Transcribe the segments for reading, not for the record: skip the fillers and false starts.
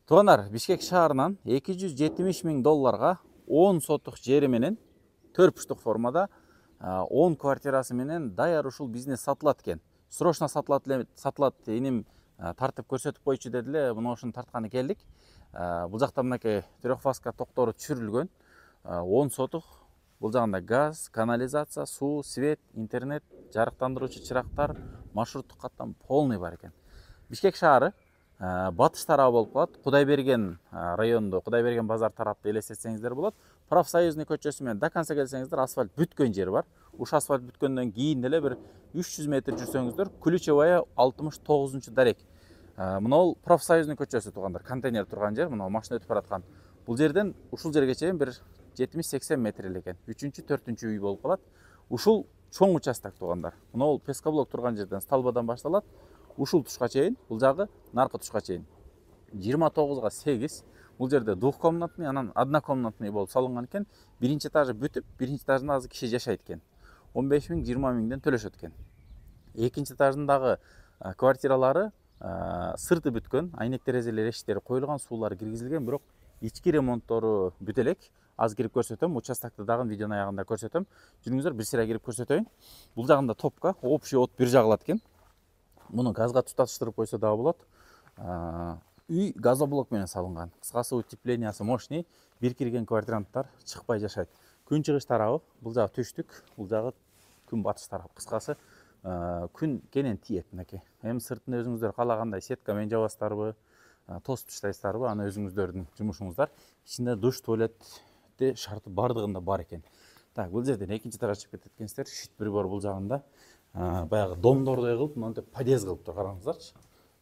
Туугандар, Бишкек шаарынан 270 миң долларга 10 соттук жери менен 4 бурчтук формада 10 квартирасы менен даяр ушул бизнес сатылат экен. Срочно сатылат иним тартып көрсөтүп койчу дедиле. Мына ошону тартканы келдик. Бул жакта мынакей трехфазка токтору түшүрүлгөн. 10 сотук. Бул жагында газ, канализация, суу, свет, интернет, жарыктандыруучу чырактар, маршруттук каттам полный бар экен. Бишкек шаары батыш тарабы болуп калат. Кудайберген районунда, Кудайберген базар тарапты элестетсеңиздер болот. Профсоюзный көчөсү менен до конца келсеңиздер асфальт бүткөн жери бар. Ушу асфальт бүткөндөн кийин деле бир 300 метр жүрсөңүздөр Ключевая 69 дарек. Мына бул профсоюзный көчөсү туугандар, контейнер турган жер, мына машина өтүп бараткан. Бул жерден ушул жерге чейин бир 70-80 метр экен. 3-4 үй болуп калат. Ушул чоң участок туугандар. Мына бул пескоблок турган жерден столбадан башталат. Ушул тушка чейин, бул жагы наркы тушка чейин 29га 8. Бул жерде двухкомнатный, анан однокомнатный болуп салынган экен. Биринчи этажы бүтүп, биринчи этажында азыр киши жашайт экен. 15 миң, 20 миңден төлөшөт экен. Экинчи этажындагы квартиралары сырты бүткөн, айнек терезелер, эшиктери коюлган, суулары киргизилген, бирок ички ремонттору бүт элек. Аз кирип көрсөтөм, участокты дагы видеонун аягында көрсөтөм. Жүрүңүздөр, бир сыйра кирип көрсөтөйүн. Бул жагында топка, общий от бир жагылат экен. Муну газга туташтырып койсо дагы болот. Үй газоблок менен салынган. Кыскасы утеплениясы мощный. Бир кирген квартиранттар чыкпай жашайт. Күн чыгыш тарабы, бул жагы түштүк, бул жагы күн батыш тарабы. Кыскасы күн кенен тиет мынакей. Эми сыртын өзүңүздөр каалагандай сетка менен жабасыздарбы, тосуп таштайсыздарбы, аны өзүңүздөрдүн жумушуңуздар. Ичинде душ, туалетте шарты бардыгында бар экен. Так, бул жерден экинчи этажга чыгып кеткенсиздер. Шит прибор бул жагында. Баягы домдордой кылып, мынтип подъезд кылыптыр, караңыздарчы.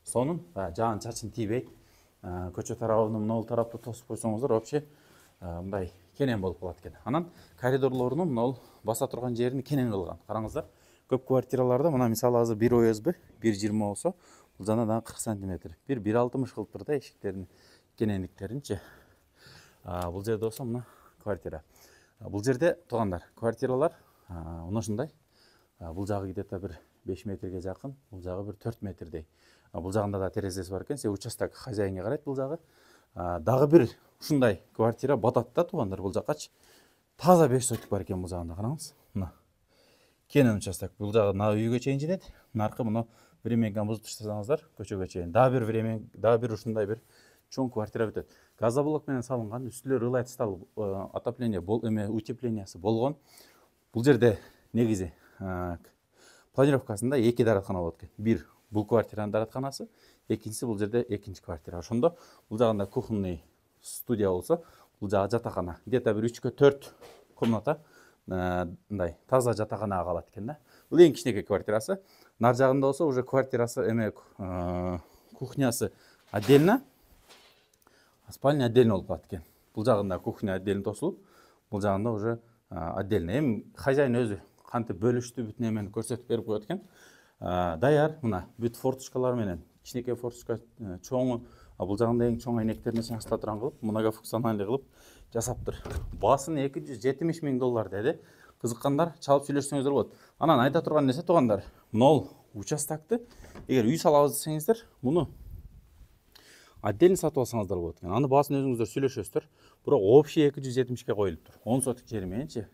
Сонун жаан чачын тийбейт. Көчө тарабын мына бул тарапты тосуп койсоңуздар, вообще мындай кенен болуп калат экен. Анан коридорлорунун мына бул баса турган жерин кенен кылган. Караңыздар. Көп квартираларда мына мисалы азыр 1 ОСБ 1,20 болсо, бул жана дагы 40 см. 1,60 кылыптыр да эшиктердин кенендиктеринчи. Бул жерде болсо мына квартира. Бул жерде туугандар, квартиралар мына ушундай. Бул жагы где-то бир 5 метрге жакын, бул жагы бир 4 метрдей. Бул жагында да терезеси бар экен. Участок хозяинге карайт бул жагы. Дагы бир ушундай квартира батат да туугандар, бул жаккачы. Таза 5 сотик бар экен бул жагында, караңыз. Мына кенен участок. Бул жагы мына үйгө чейин жетет. Наркы мына временканы бузуп таштасаңыздар, көчөгө чейин. Дагы бир времен, дагы бир ушундай бир чоң квартира бүтөт. Газоблок менен салынган, үстүлөр ылайт стал, отопление утеплениясы болгон. Бул жерде негизи планировкасында 2 дараткана болот экен. Бир бул квартиранын даратканасы, экинчиси бул жерде экинчи квартира. Ошондо бул жагында кухонный студия болсо, бул жагы жатакана. Где-то бир 3-4 комната мындай таза жатаканага калат экен да. Бул эң кичинекей квартирасы. Нар жагында болсо уже квартирасы кухнясы отдельно, спальня отдельно болуп калат экен. Бул жагында кухня отдельно тосулуп, бул жагында уже отдельно. Эми хозяин өзү кантип бөлүштү, бүт немени көрсөтүп берип коет экен. Даяр мына бүт форточкалар менен, кичинекей форточка чоңу, бул жагында эң чоң айнектерин чаңчтатырган кылып, многофункциональный кылып жасаптыр. Басын 270 миң доллар деди. Кызыккандар чалып сүйлөшсөңүздөр болот. Анан айта турган нерсе туугандар, мына участокты эгер үй салабыз десеңиздер, муну отдельно сатып алсаңыздар болот экен. Аны баасын өзүңүздөр сүйлөшөсүздөр. Бирок общий 270ке коюлуптур. 10 сотик жери мененчи.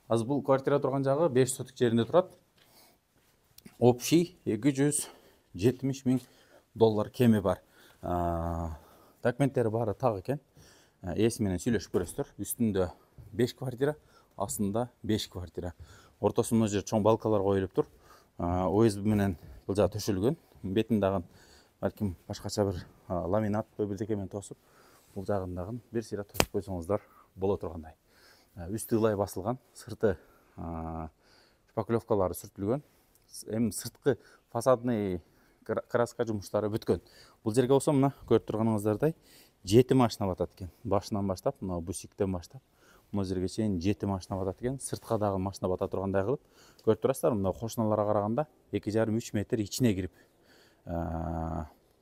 Азыр бул квартира турган жагы 5 сотик жеринде турат. Общий 270 миң доллар кеми бар. Документтери баары так экен. Ээси менен сүйлөшүп көрөсүздөр. Үстүндө 5 квартира, астында 5 квартира. Ортосунда жер чоң балкалар коюлуптур. ОСБ менен бул жагы төшөлгөн. Бетин дагы балким башкача бир ламинат бирдеке менен тосуп, бул жагындагы бир сыйра тосуп койсоңуздар боло тургандай. Үстү ылай басылган, сырты шпаклевкалары сүртүлгөн. Эми сырткы фасадный краска жумуштары бүткөн. Бул жерге болсо мына көрүп турганыңыздардай 7 машина батат экен. Башынан баштап, мына бусиктен баштап, мына жерге чейин 7 машина батат экен. Сыртка дагы машина бата тургандай кылып, көрүп турасыздар, мына кошуналарга караганда 2,5-3 метр ичине кирип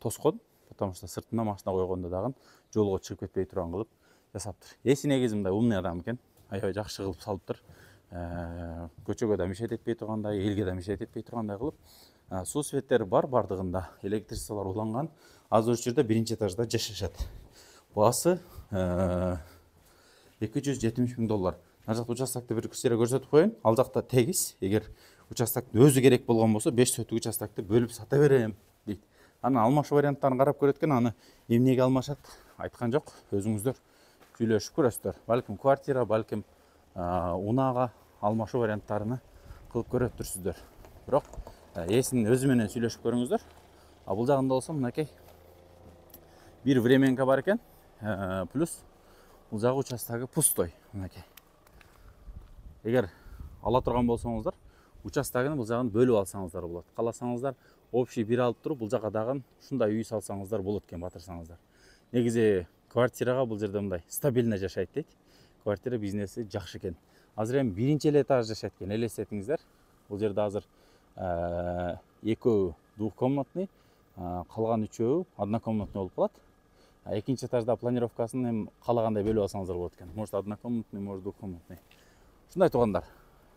тоскон, потому что сыртына машина койгондо дагы жолго чыгып кетпей турган кылып жасаптыр. Эси негизи мындай умный адам экен. Аябай жакшы кылып салыптыр. Көчөгө да мешайт этпей тургандай, элге да мешайт этпей тургандай кылып, суу светтери бар бардыгында, электричестволор уланган. Азыр ушул жерде биринчи этажда жашашат. Басы 270 мың доллар. Ар жақта участокты бір кісіре көрсетіп қойын. Ал жақта тегіс. Егер участоктың өзі керек болған болса, 5 сотық участокты бөліп сата берем дейді. Ана алмашу варианттарын қарап көреткен, аны емнеге алмашат айтқан жоқ. Өзіңіздер сөйлесіп көресіздер. Бәлкім квартира, бәлкім унаға алмашу варианттарыны қылып көріп тұрсыздар. Бірақ есін өзіменен сөйлесіп көріңіздер. Бұл жағында болса, мынакей бір временка бар екен, плюс бұл жағы участогы пустой. Мынакей. Егер ала тұрған болсаңыздар, участогыны бұл жағын бөліп алсаңыздар болады. Қаласаңыздар, общий бір алып тұрып, бұл жағадағын шындай үй салсаңыздар болады екен, батырсаңыздар. Негізі квартираға бұл жерде мындай стабильно жашайды дейді. Квартира бизнесі жақсы екен. Азыр эми биринчи этаж жашайт экен, элестетиңиздер. Бул жерде азыр 2 двухкомнатный, калган 3 однокомнатный болуп калат. Экинчи этажда планировкасын эми каалагандай бөлүп алсаңыздар болот экен. Может однокомнатный, может двухкомнатный. Ушундай туугандар.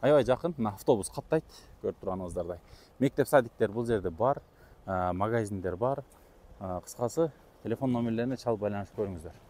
Аябай жакын, мына автобус каттайт, көрүп турганыңыздардай. Мектеп садиктер бул жерде бар, магазиндер бар. Кыскасы, телефон номерлерине чалып байланышып көрүңүздөр.